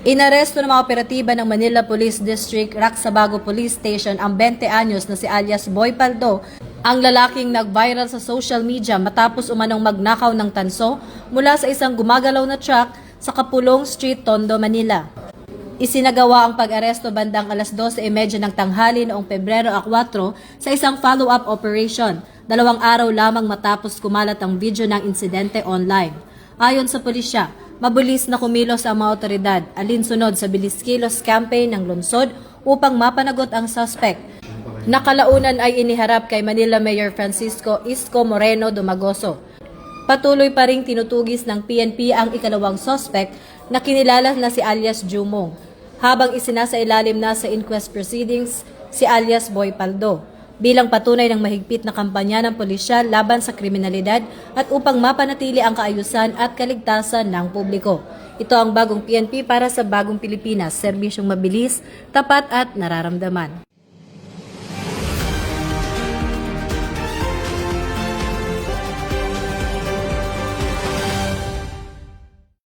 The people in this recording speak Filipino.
Inaresto ng mga operatiba ng Manila Police District Raksabago Police Station ang 20 anyos na si alias Boy Paldo, ang lalaking nag-viral sa social media matapos umanong magnakaw ng tanso mula sa isang gumagalaw na truck sa Kapulong Street, Tondo, Manila. Isinagawa ang pag-aresto bandang alas 12:30 ng tanghali noong Pebrero 4 sa isang follow-up operation, 2 araw lamang matapos kumalat ang video ng insidente online. Ayon sa pulisya, mabilis na kumilos ang mga otoridad alinsunod sa Bilis Kilos campaign ng lungsod upang mapanagot ang suspect. Nakalaunan ay iniharap kay Manila Mayor Francisco Isko Moreno Dumagoso. Patuloy pa ring tinutugis ng PNP ang ikalawang suspect na kinilala na si alias Jumong, habang isinasailalim na sa inquest proceedings si alias Boy Paldo, bilang patunay ng mahigpit na kampanya ng pulisya laban sa kriminalidad at upang mapanatili ang kaayusan at kaligtasan ng publiko. Ito ang bagong PNP para sa bagong Pilipinas, serbisyong mabilis, tapat at nararamdaman.